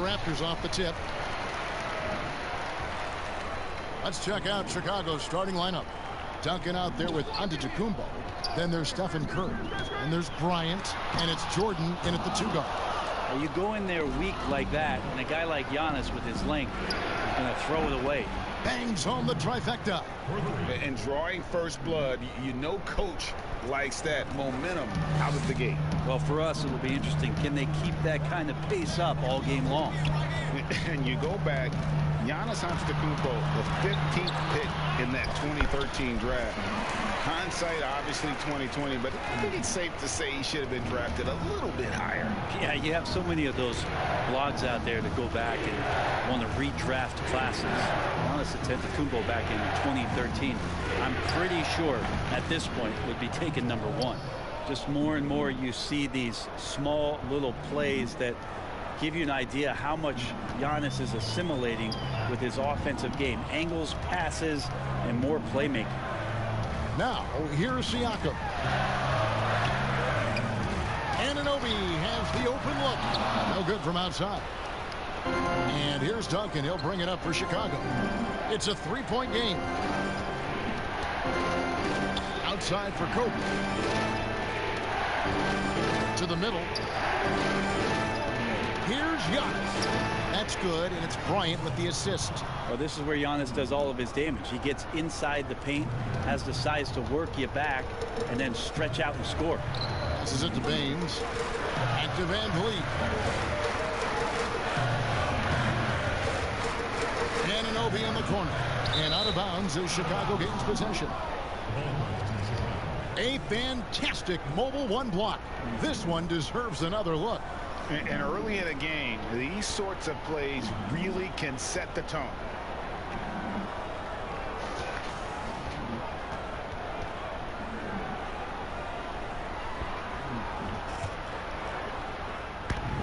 Raptors off the tip. Let's check out Chicago's starting lineup. Duncan out there with Antetokounmpo. Then there's Stephen Curry. And there's Bryant. And it's Jordan in at the 2 guard. You go in there weak like that, and a guy like Giannis with his length is going to throw it away. Bangs home the trifecta. And drawing first blood, you know coach likes that momentum out of the gate. Well, for us, it'll be interesting. Can they keep that kind of pace up all game long? And you go back, Giannis Antetokounmpo, the 15th pick in that 2013 draft. Hindsight, obviously 2020, but I think it's safe to say he should have been drafted a little bit higher. Yeah, you have so many of those blogs out there to go back and want to redraft classes. Giannis Antetokounmpo back in 2013, I'm pretty sure at this point would be taken #1. Just more and more you see these small little plays that give you an idea how much Giannis is assimilating with his offensive game. Angles, passes, and more playmaking. Now, here's Siakam. Anunoby has the open look. No good from outside. And here's Duncan. He'll bring it up for Chicago. It's a 3-point game. Outside for Kobe. To the middle. Here's Giannis. That's good, and it's Bryant with the assist. Well, this is where Giannis does all of his damage. He gets inside the paint, has the size to work you back, and then stretch out and score. This is it to Baines. And to Van Vliet. Anunoby in the corner. And out of bounds as Chicago gains possession. A fantastic mobile 1 block. This one deserves another look. And early in a game, these sorts of plays really can set the tone.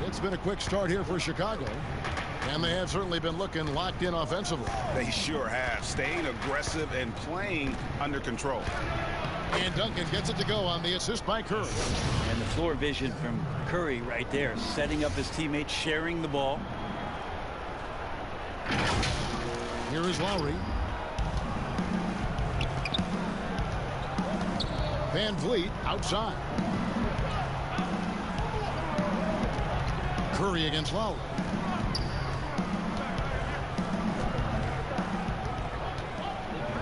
It's been a quick start here for Chicago. And they have certainly been looking locked in offensively. They sure have. Staying aggressive and playing under control. And Duncan gets it to go on the assist by Curry. And the floor vision from Curry right there, setting up his teammates, sharing the ball. Here is Lowry. Van Vliet outside. Curry against Lowry.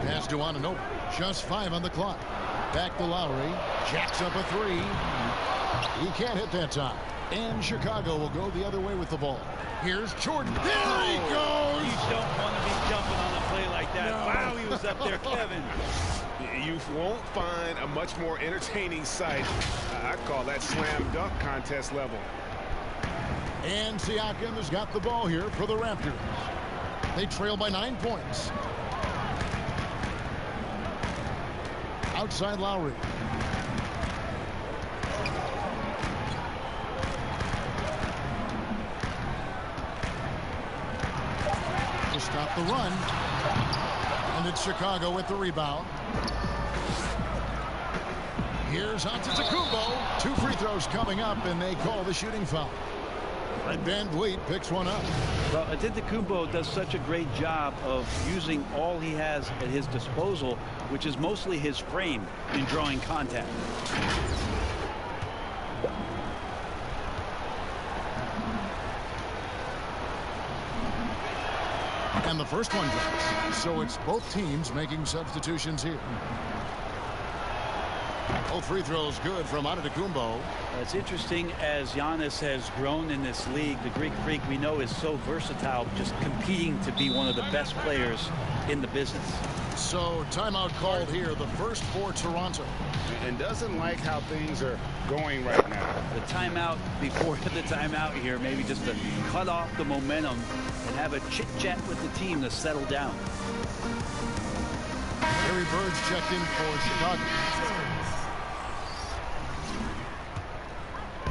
Pass to Anunoby. Just 5 on the clock. Back to Lowry. Jacks up a 3. He can't hit that time. And Chicago will go the other way with the ball. Here's Jordan. There he goes! You don't want to be jumping on a play like that. No. Wow, he was up there, Kevin. You won't find a much more entertaining sight. I call that slam dunk contest level. And Siakam has got the ball here for the Raptors. They trail by 9 points. Outside Lowry. To stop the run. And it's Chicago with the rebound. Here's Antetokounmpo. 2 free throws coming up, and they call the shooting foul. And Van Vliet picks one up. Well, Antetokounmpo does such a great job of using all he has at his disposal, which is mostly his frame in drawing contact. And the first one drops. So it's both teams making substitutions here. Both free throws good from Antetokounmpo. It's interesting as Giannis has grown in this league. The Greek Freak we know is so versatile, just competing to be one of the best players in the business. So timeout called here, the first for Toronto. And doesn't like how things are going right now. The timeout before the timeout here, maybe just to cut off the momentum and have a chit-chat with the team to settle down. Larry Bird's checked in for Chicago.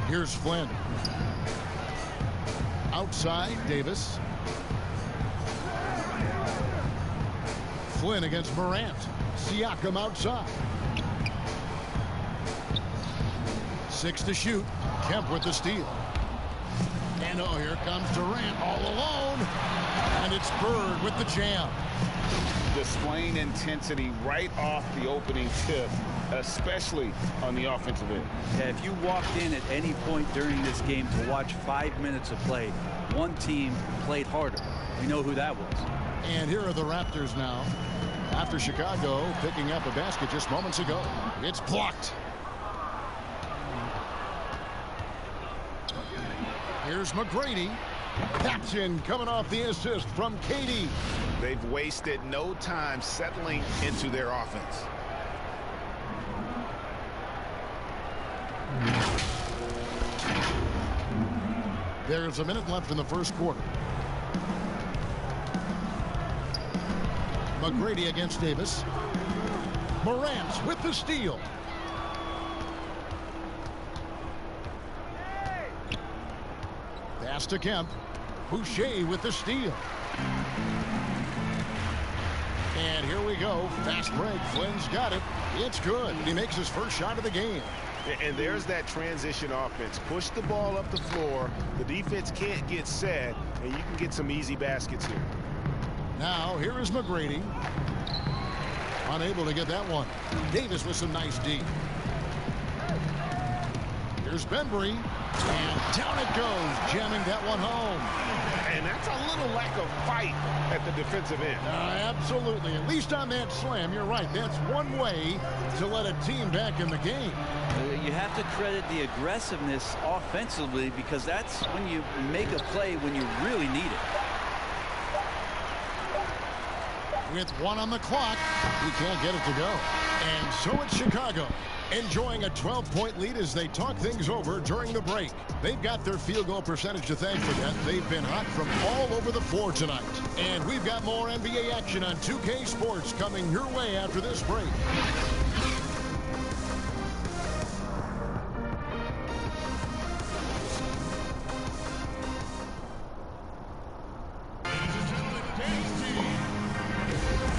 Here's Flynn. Outside, Davis. Flynn against Morant. Siakam outside. 6 to shoot. Kemp with the steal. And oh, here comes Durant all alone. And it's Bird with the jam. Displaying intensity right off the opening tip, especially on the offensive end. Yeah, if you walked in at any point during this game to watch 5 minutes of play, one team played harder. We know who that was. And here are the Raptors now. After Chicago picking up a basket just moments ago. It's blocked. Here's McGrady. Taps in, coming off the assist from KD. They've wasted no time settling into their offense. There's a minute left in the first quarter. McGrady against Davis. Morant with the steal. Pass to Kemp. Boucher with the steal. And here we go. Fast break. Flynn's got it. It's good. He makes his first shot of the game. And there's that transition offense. Push the ball up the floor. The defense can't get set, and you can get some easy baskets here. Now, here is McGrady. Unable to get that one. Davis with some nice D. Here's Benbury. And down it goes, jamming that one home. And that's a little lack of fight at the defensive end. Absolutely. At least on that slam, you're right. That's one way to let a team back in the game. You have to credit the aggressiveness offensively, because that's when you make a play when you really need it. With one on the clock, he can't get it to go. And so it's Chicago, enjoying a 12-point lead as they talk things over during the break. They've got their field goal percentage to thank for that. They've been hot from all over the floor tonight. And we've got more NBA action on 2K Sports coming your way after this break.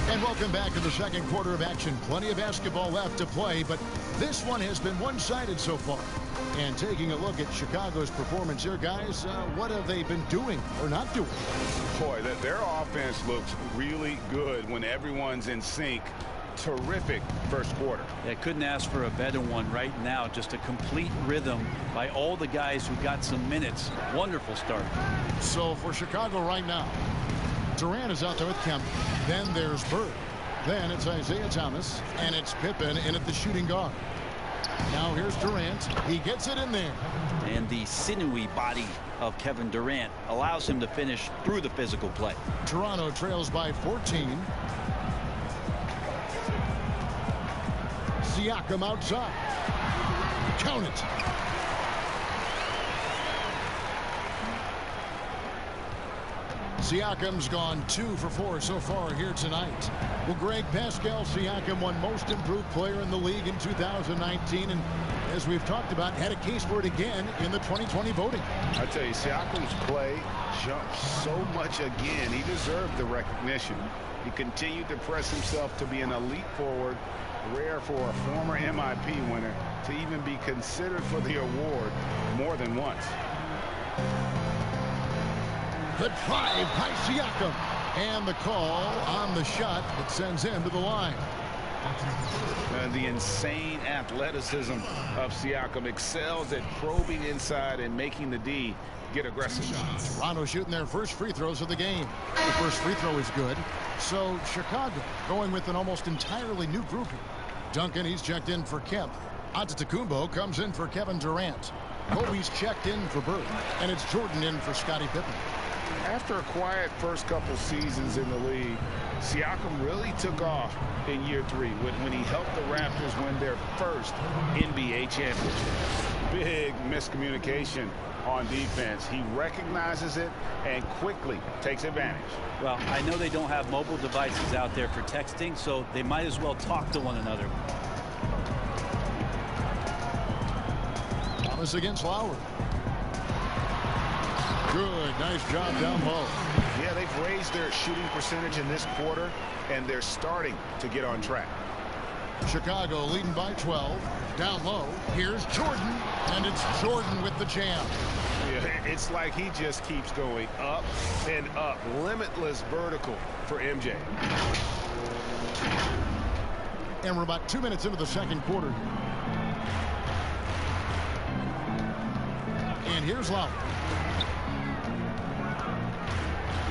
And welcome back to the second quarter of action. Plenty of basketball left to play, but this one has been one-sided so far. And taking a look at Chicago's performance here, guys, what have they been doing or not doing? Boy, their offense looks really good when everyone's in sync. Terrific first quarter. Yeah, couldn't ask for a better one right now. Just a complete rhythm by all the guys who got some minutes. Wonderful start. So for Chicago right now, Durant is out there with Kemp. Then there's Bird. Then it's Isaiah Thomas. And it's Pippen in at the shooting guard. Now here's Durant. He gets it in there. And the sinewy body of Kevin Durant allows him to finish through the physical play. Toronto trails by 14. Siakam outside. Count it. Siakam's gone 2 for 4 so far here tonight. Well, Greg, Pascal Siakam won most improved player in the league in 2019, and as we've talked about, had a case for it again in the 2020 voting. I tell you, Siakam's play jumped so much again. He deserved the recognition. He continued to press himself to be an elite forward. Rare for a former MIP winner to even be considered for the award more than once. The drive by Siakam. And the call on the shot that sends him to the line. And the insane athleticism of Siakam excels at probing inside and making the D get aggressive. Toronto shooting their first free throws of the game. The first free throw is good. So Chicago going with an almost entirely new group here. Duncan, he's checked in for Kemp. Antetokounmpo comes in for Kevin Durant. Kobe's checked in for Bird. And it's Jordan in for Scottie Pippen. After a quiet first couple seasons in the league, Siakam really took off in year 3 when he helped the Raptors win their first NBA championship. Big miscommunication on defense. He recognizes it and quickly takes advantage. Well, I know they don't have mobile devices out there for texting, so they might as well talk to one another. Thomas against Lowry. Good, nice job down low. Yeah, they've raised their shooting percentage in this quarter, and they're starting to get on track. Chicago leading by 12. Down low, here's Jordan, and it's Jordan with the jam. Yeah, It's like he just keeps going up and up. Limitless vertical for MJ. And we're about 2 minutes into the second quarter. And here's Lowry.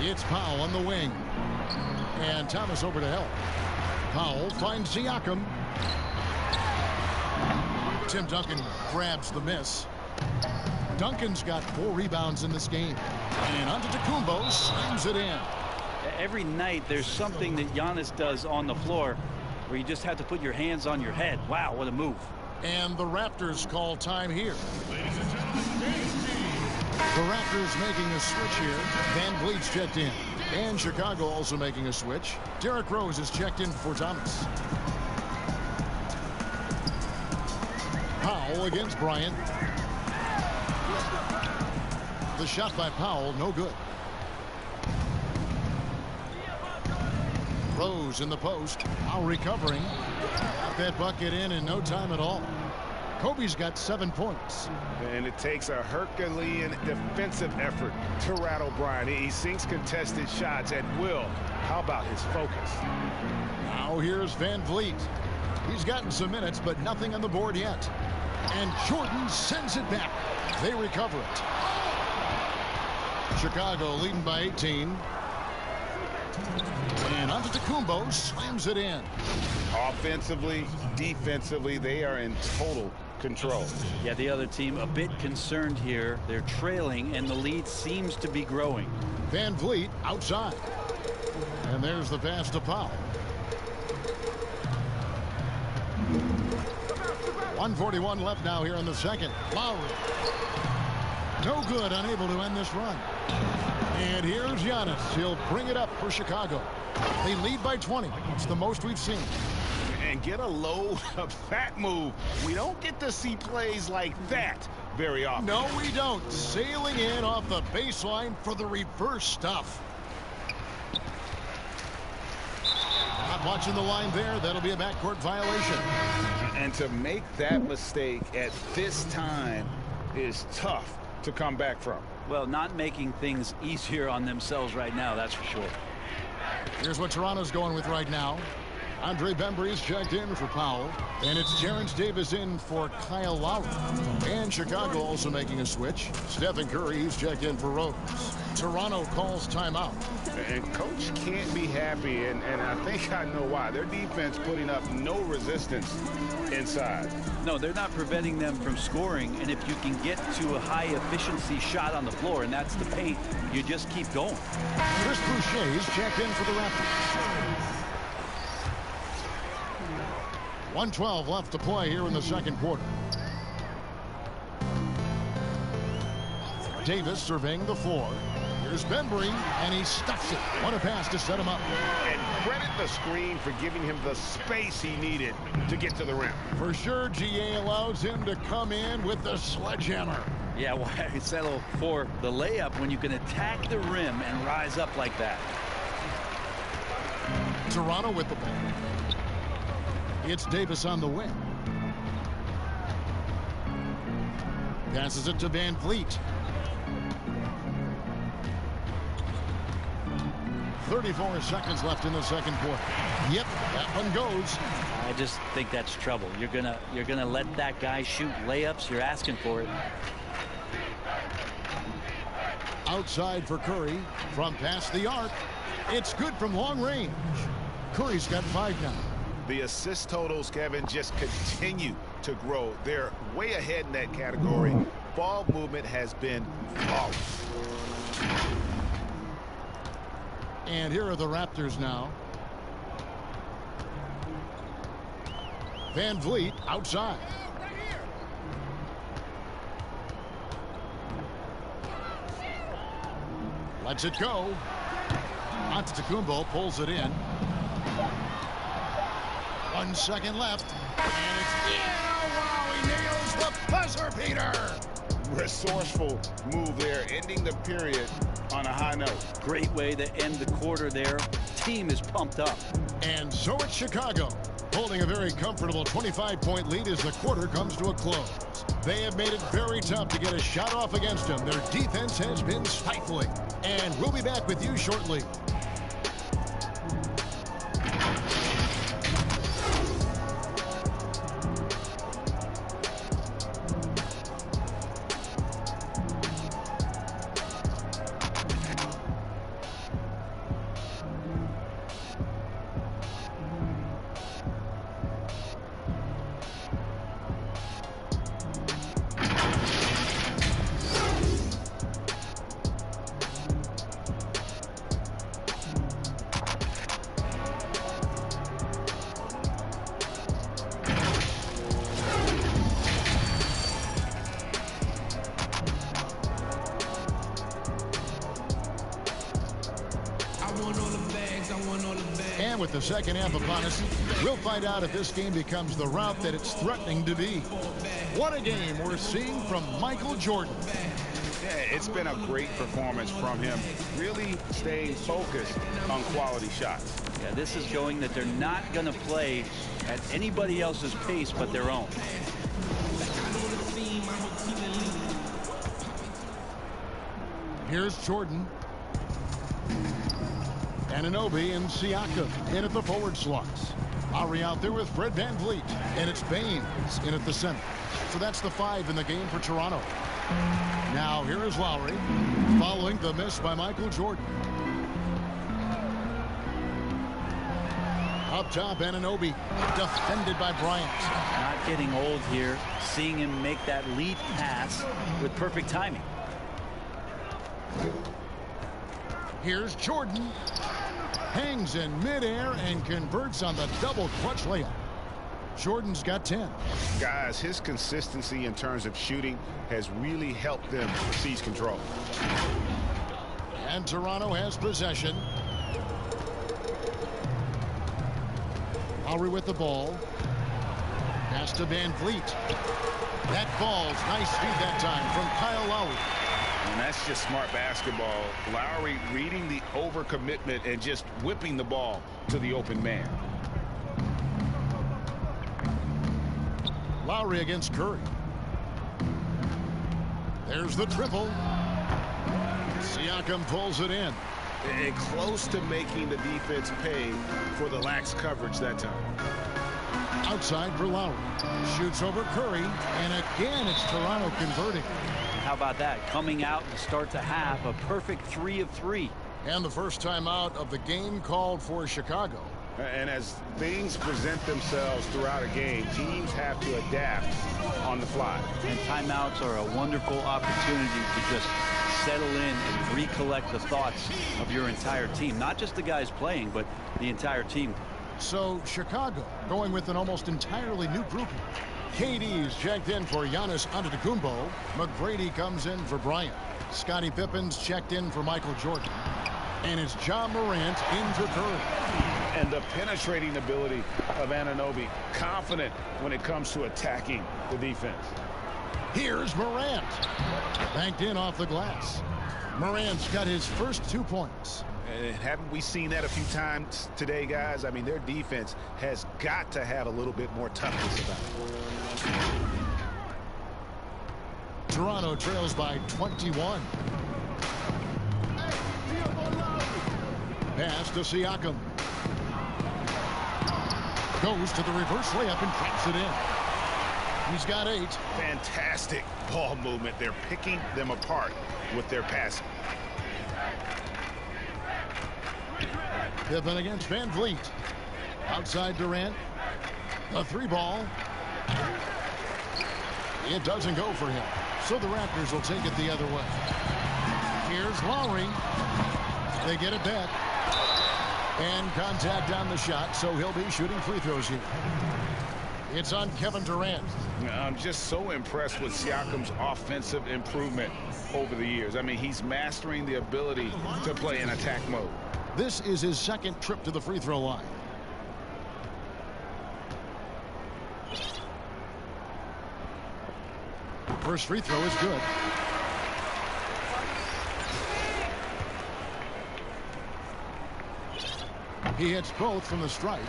It's Powell on the wing. And Thomas over to help. Powell finds Siakam. Tim Duncan grabs the miss. Duncan's got 4 rebounds in this game. And Antetokounmpo slams it in. Every night there's something that Giannis does on the floor where you just have to put your hands on your head. Wow, what a move. And the Raptors call time here. The Raptors making a switch here. Van Vliet's checked in. And Chicago also making a switch. Derrick Rose is checked in for Thomas. Powell against Bryant. The shot by Powell, no good. Rose in the post. Lowry covering. Got that bucket in no time at all. Kobe's got 7 points. And it takes a Herculean defensive effort to rattle Bryant. He sinks contested shots at will. How about his focus? Now here's Van Vliet. He's gotten some minutes, but nothing on the board yet. And Jordan sends it back. They recover it. Chicago leading by 18. And Antetokounmpo slams it in. Offensively, defensively, they are in total control. Yeah, the other team a bit concerned here. They're trailing, and the lead seems to be growing. Van Vliet outside. And there's the pass to Powell. 1:41 left now here in the second. Lowry. No good, unable to end this run. And here's Giannis. He'll bring it up for Chicago. They lead by 20. It's the most we've seen. And get a load of that move. We don't get to see plays like that very often. No, we don't. Sailing in off the baseline for the reverse stuff. Not watching the line there. That'll be a backcourt violation. And to make that mistake at this time is tough to come back from. Well, not making things easier on themselves right now, that's for sure. Here's what Toronto's going with right now. Andre Bembry's checked in for Powell. And it's Terrence Davis in for Kyle Lowry. And Chicago also making a switch. Stephen Curry, he's checked in for Rose. Toronto calls timeout. And coach can't be happy, and I think I know why. Their defense putting up no resistance inside. No, they're not preventing them from scoring, and if you can get to a high efficiency shot on the floor, and that's the paint, you just keep going. Chris Boucher is checked in for the Raptors. 1:12 left to play here in the second quarter. Davis surveying the floor. Here's Bembry, and he stuffs it. What a pass to set him up. And credit the screen for giving him the space he needed to get to the rim. For sure, GA allows him to come in with the sledgehammer. Yeah, why settle for the layup when you can attack the rim and rise up like that? Toronto with the ball. It's Davis on the wing. Passes it to Van Vliet. 34 seconds left in the second quarter. Yep, that one goes. I just think that's trouble. You're gonna let that guy shoot layups. You're asking for it. Outside for Curry from past the arc. It's good from long range. Curry's got 5 now. The assist totals, Kevin, just continue to grow. They're way ahead in that category. Ball movement has been flawless. And here are the Raptors now. Van Vliet outside. Lets it go. Antetokounmpo pulls it in. 1 second left. And it's wow, he nails the buzzer beater. Resourceful move there, ending the period on a high note. Great way to end the quarter there. Team is pumped up. And so it's Chicago, holding a very comfortable 25-point lead as the quarter comes to a close. They have made it very tough to get a shot off against them. Their defense has been stifling. And we'll be back with you shortly. And with the second half upon us, we'll find out if this game becomes the rout that it's threatening to be. What a game we're seeing from Michael Jordan. Yeah, it's been a great performance from him, really staying focused on quality shots. Yeah, this is showing that they're not going to play at anybody else's pace but their own. Here's Jordan. Anunoby and Siakam in at the forward slots. Lowry out there with Fred VanVleet. And it's Baines in at the center. So that's the 5 in the game for Toronto. Now here is Lowry following the miss by Michael Jordan. Up top, Anunoby defended by Bryant. Not getting old here. Seeing him make that lead pass with perfect timing. Here's Jordan. Hangs in midair and converts on the double clutch layup. Jordan's got 10. Guys, his consistency in terms of shooting has really helped them seize control. And Toronto has possession. Lowry with the ball. Pass to VanVleet. That falls. Nice feed that time from Kyle Lowry. And that's just smart basketball. Lowry reading the overcommitment and just whipping the ball to the open man. Lowry against Curry. There's the triple. Siakam pulls it in. And close to making the defense pay for the lax coverage that time. Outside for Lowry. Shoots over Curry. And again, it's Toronto converting. How about that? Coming out to start the half, a perfect 3 of 3. And the first time out of the game called for Chicago. And as things present themselves throughout a game, teams have to adapt on the fly. And timeouts are a wonderful opportunity to just settle in and recollect the thoughts of your entire team. Not just the guys playing, but the entire team. So Chicago going with an almost entirely new group. KD's checked in for Giannis Antetokounmpo. McGrady comes in for Bryant. Scottie Pippen's checked in for Michael Jordan. And it's John Morant in for Curry. And the penetrating ability of Anunoby, confident when it comes to attacking the defense. Here's Morant. Banked in off the glass. Morant's got his first 2 points. And haven't we seen that a few times today, guys? I mean, their defense has got to have a little bit more toughness about it. Toronto trails by 21. Pass to Siakam. Goes to the reverse layup and drops it in. He's got 8. Fantastic ball movement. They're picking them apart with their passing. Pippen against VanVleet. Outside Durant. The 3 ball. It doesn't go for him. So the Raptors will take it the other way. Here's Lowry. They get it back. And contact on the shot, so he'll be shooting free throws here. It's on Kevin Durant. I'm just so impressed with Siakam's offensive improvement over the years. I mean, he's mastering the ability to play in attack mode. This is his second trip to the free throw line. First free throw is good. He hits both from the stripe.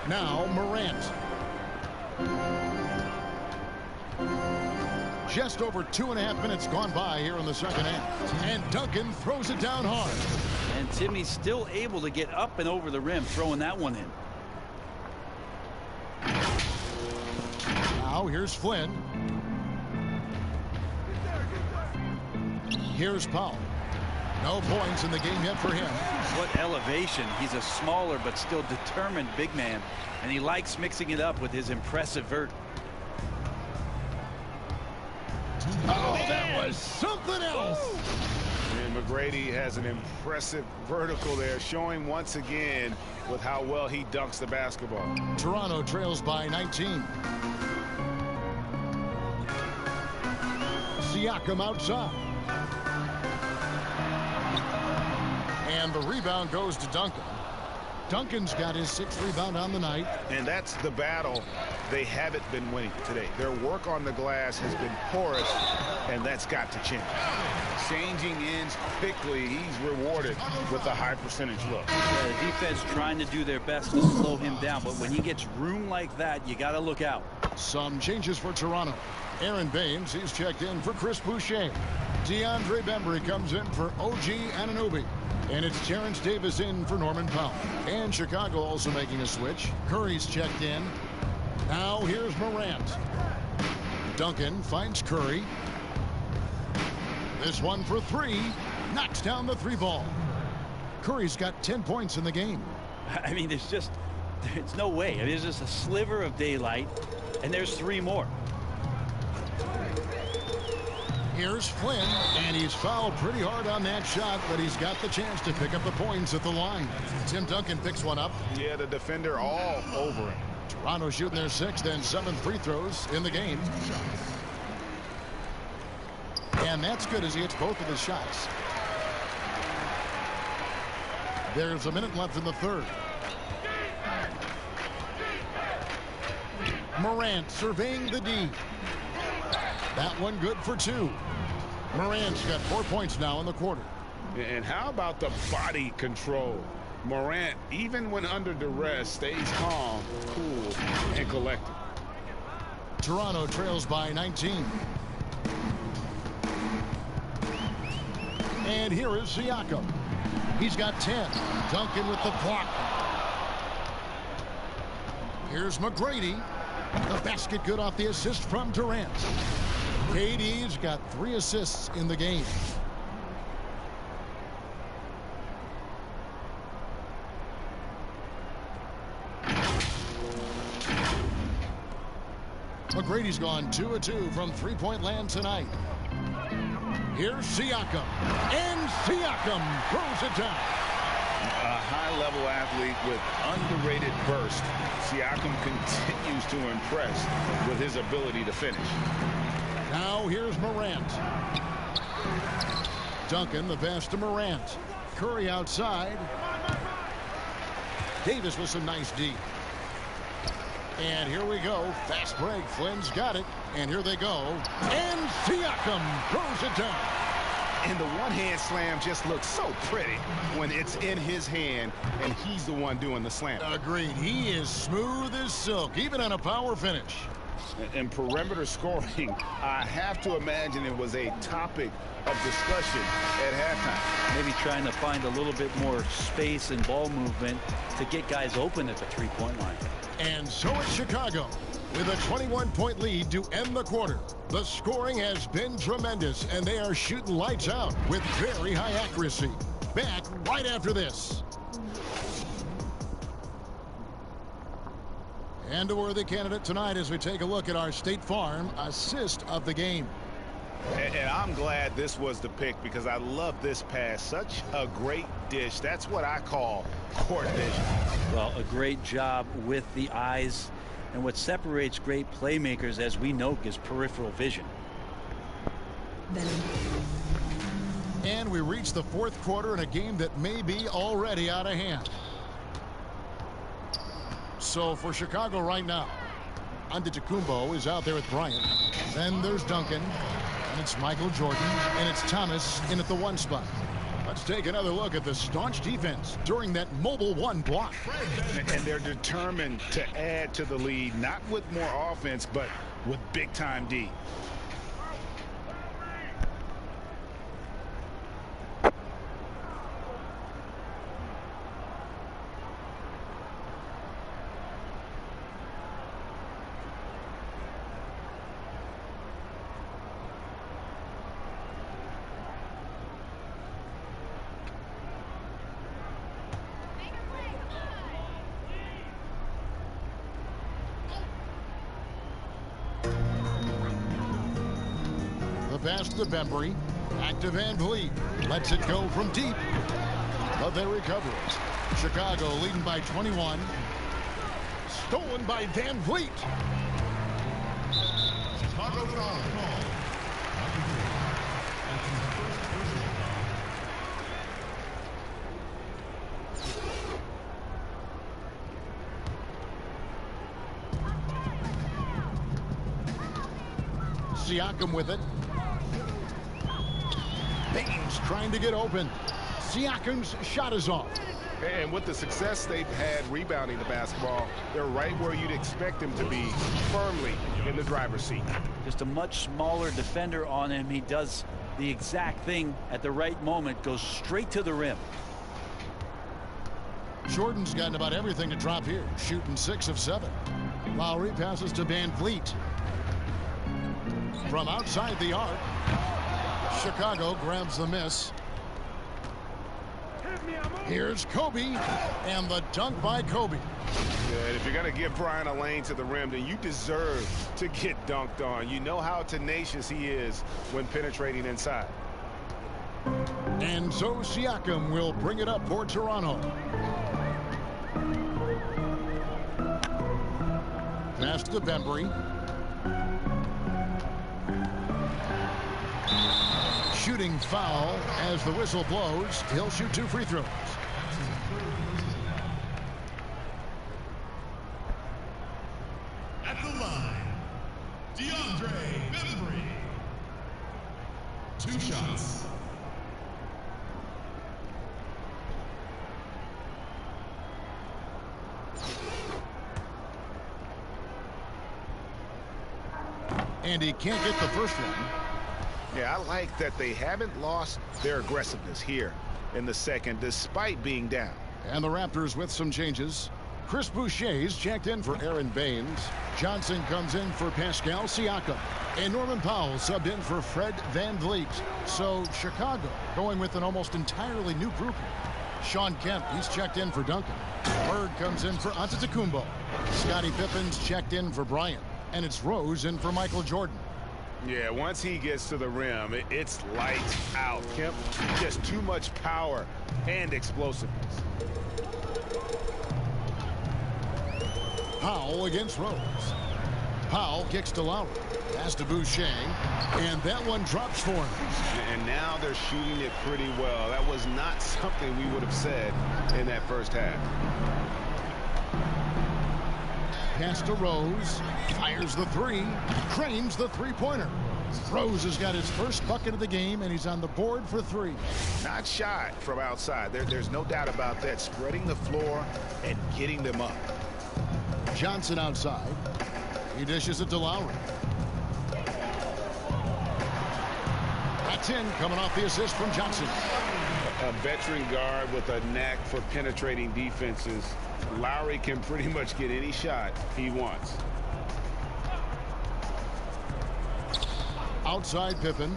Now Morant. Just over 2.5 minutes gone by here in the second half. And Duncan throws it down hard. And Timmy's still able to get up and over the rim, throwing that one in. Now here's Flynn. Here's Powell. No points in the game yet for him. What elevation. He's a smaller but still determined big man. And he likes mixing it up with his impressive vert. Oh, that was something else. And McGrady has an impressive vertical there, showing once again with how well he dunks the basketball. Toronto trails by 19. Siakam outside. And the rebound goes to Duncan. Duncan's got his 6th rebound on the night. And that's the battle they haven't been winning today. Their work on the glass has been porous, and that's got to change. Changing ends quickly, he's rewarded with a high percentage look. Yeah, the defense trying to do their best to slow him down, but when he gets room like that, you got to look out. Some changes for Toronto. Aaron Baines, he's checked in for Chris Boucher. DeAndre Bembry comes in for OG Anunoby. And it's Terrence Davis in for Norman Powell. And Chicago also making a switch. Curry's checked in. Now here's Morant. Duncan finds Curry. This one for 3. Knocks down the 3 ball. Curry's got 10 points in the game. I mean, there's no way. It is just a sliver of daylight, and there's 3 more. Here's Flynn, and he's fouled pretty hard on that shot, but he's got the chance to pick up the points at the line. Tim Duncan picks one up. Yeah, the defender all over him. Toronto shooting their 6th and 7th free throws in the game. And that's good as he hits both of his shots. There's a minute left in the 3rd. Morant surveying the D. That one good for 2. Morant's got 4 points now in the quarter. And how about the body control? Morant, even when under duress, stays calm, cool, and collected. Toronto trails by 19. And here is Siakam. He's got 10. Duncan with the block. Here's McGrady. The basket good off the assist from Durant. KD's got 3 assists in the game. McGrady's gone 2 of 2 from 3-point land tonight. Here's Siakam. And Siakam throws it down. A high-level athlete with underrated burst. Siakam continues to impress with his ability to finish. Now here's Morant. Duncan, the pass to Morant. Curry outside. Davis with some nice D. And here we go. Fast break. Flynn's got it. And here they go. And Siakam throws it down. And the one-hand slam just looks so pretty when it's in his hand and he's the one doing the slam. Agreed. He is smooth as silk, even on a power finish. And perimeter scoring, I have to imagine it was a topic of discussion at halftime. Maybe trying to find a little bit more space and ball movement to get guys open at the 3-point line. And so it's Chicago with a 21-point lead to end the quarter. The scoring has been tremendous, and they are shooting lights out with very high accuracy. Back right after this. And a worthy candidate tonight as we take a look at our State Farm assist of the game. And I'm glad this was the pick because I love this pass. Such a great dish. That's what I call court vision. Well, a great job with the eyes. And what separates great playmakers, as we know, is peripheral vision. And we reach the 4th quarter in a game that may be already out of hand. So for Chicago right now, Antetokounmpo is out there with Bryant. Then there's Duncan. And it's Michael Jordan. And it's Thomas in at the 1 spot. Let's take another look at the staunch defense during that mobile one block. And they're determined to add to the lead, not with more offense, but with big-time D. Pass to Bembry. Back to Van Vliet. Lets it go from deep. But they recover it. Chicago leading by 21. Stolen by Van Vliet. Chicago foul call. Siakam with it. Baines trying to get open. Siakam's shot is off. And with the success they've had rebounding the basketball, they're right where you'd expect them to be, firmly in the driver's seat. Just a much smaller defender on him. He does the exact thing at the right moment, goes straight to the rim. Jordan's gotten about everything to drop here, shooting 6 of 7. Lowry passes to Van Vliet. From outside the arc, Chicago grabs the miss. Here's Kobe, and the dunk by Kobe. Yeah, and if you're going to give Brian a lane to the rim, then you deserve to get dunked on. You know how tenacious he is when penetrating inside. And so Siakam will bring it up for Toronto. Pass to Bembry. Shooting foul as the whistle blows. He'll shoot 2 free throws. At the line, Bembry. 2 shots. And he can't get the first one. Yeah, I like that they haven't lost their aggressiveness here in the second, despite being down. And the Raptors with some changes. Chris Boucher's checked in for Aaron Baines. Johnson comes in for Pascal Siakam. And Norman Powell subbed in for Fred Van Vliet. So Chicago going with an almost entirely new group here. Sean Kemp, he's checked in for Duncan. Bird comes in for Antetokounmpo. Scottie Pippen's checked in for Bryant. And it's Rose in for Michael Jordan. Yeah, once he gets to the rim, it's lights out. Kemp, just too much power and explosiveness. Powell against Rose. Powell kicks to Lowry. Pass to Boucher. And that one drops for him. And now they're shooting it pretty well. That was not something we would have said in that first half. Pass to Rose. Fires the 3. Cranes the 3-pointer. Rose has got his first bucket of the game, and he's on the board for 3. Not shot from outside. There's no doubt about that. Spreading the floor and getting them up. Johnson outside. He dishes it to Lowry. That's in, coming off the assist from Johnson. A veteran guard with a knack for penetrating defenses. Lowry can pretty much get any shot he wants. Outside Pippen.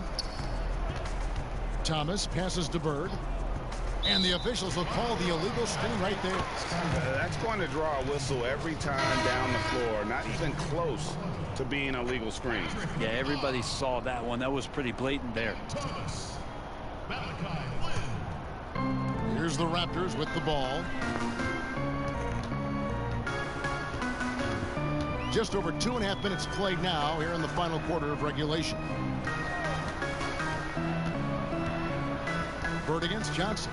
Thomas passes to Bird. And the officials will call the illegal screen right there. That's going to draw a whistle every time down the floor. Not even close to being a legal screen. Yeah, everybody saw that one. That was pretty blatant there. Thomas. Malachi Flynn. Here's the Raptors with the ball. Just over 2.5 minutes played now here in the final quarter of regulation. Bird against Johnson.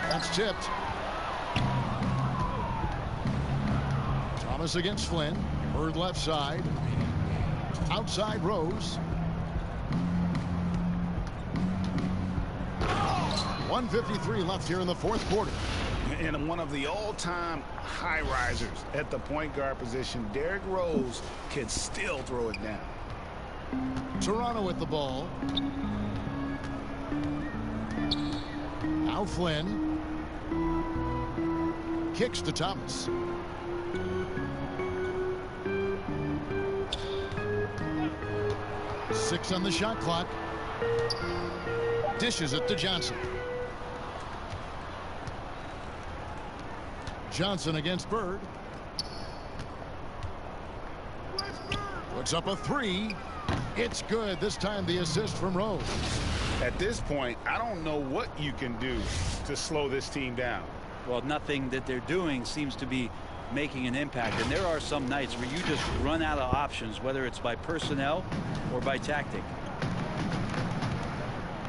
That's tipped. Thomas against Flynn. Bird left side. Outside Rose. 1:53 left here in the fourth quarter. And one of the all-time high risers at the point guard position, Derrick Rose can still throw it down. Toronto with the ball. Now Flynn. Kicks to Thomas. Six on the shot clock. Dishes it to Johnson. Johnson against Bird. Puts up a three. It's good. This time the assist from Rose. At this point, I don't know what you can do to slow this team down. Well, nothing that they're doing seems to be making an impact. And there are some nights where you just run out of options, whether it's by personnel or by tactic.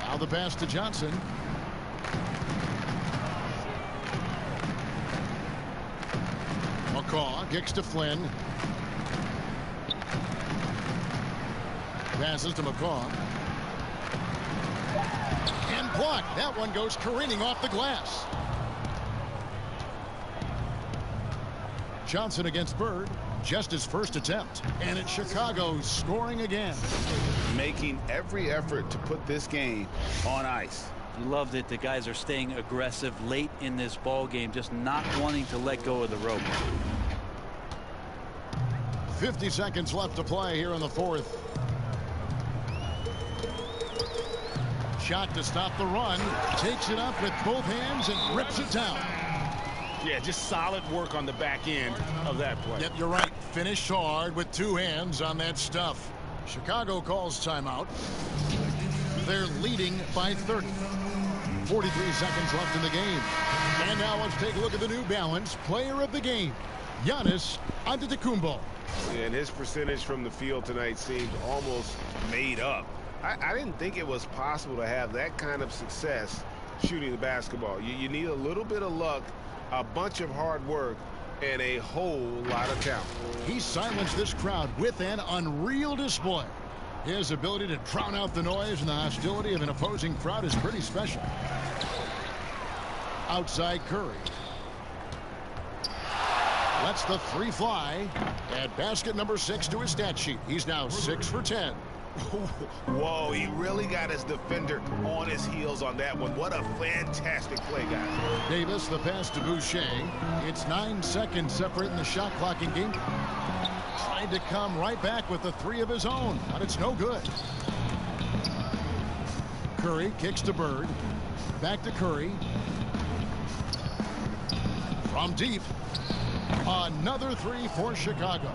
Now the pass to Johnson. McCaw kicks to Flynn. Passes to McCaw. And blocked. That one goes careening off the glass. Johnson against Bird. Just his first attempt. And it's Chicago scoring again. Making every effort to put this game on ice. You love that the guys are staying aggressive late in this ball game, just not wanting to let go of the rope. 50 seconds left to play here in the fourth. Shot to stop the run. Takes it up with both hands and rips it down. Yeah, just solid work on the back end of that play. Yep, you're right. Finished hard with two hands on that stuff. Chicago calls timeout. They're leading by 30. 43 seconds left in the game. And now let's take a look at the New Balance player of the game, Giannis Antetokounmpo. And his percentage from the field tonight seemed almost made up. I didn't think it was possible to have that kind of success shooting the basketball. You need a little bit of luck, a bunch of hard work, and a whole lot of talent. He silenced this crowd with an unreal display. His ability to drown out the noise and the hostility of an opposing crowd is pretty special. Outside Curry. Lets the three fly. Add basket number 6 to his stat sheet. He's now 6 for 10. Whoa, he really got his defender on his heels on that one. What a fantastic play, guys. Davis, the pass to Boucher. It's 9 seconds separating the shot clock in game. Tried to come right back with the three of his own, but it's no good. Curry kicks to Bird. Back to Curry. From deep. Another three for Chicago.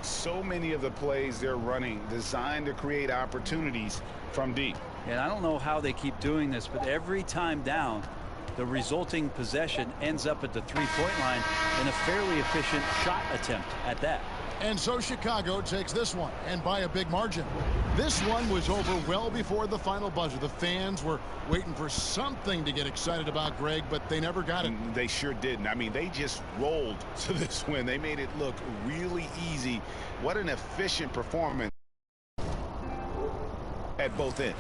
So many of the plays they're running designed to create opportunities from deep. And I don't know how they keep doing this, but every time down, the resulting possession ends up at the three-point line in a fairly efficient shot attempt at that. And so Chicago takes this one, and by a big margin. This one was over well before the final buzzer. The fans were waiting for something to get excited about, Greg, but they never got it. They sure didn't. I mean, they just rolled to this win. They made it look really easy. What an efficient performance at both ends.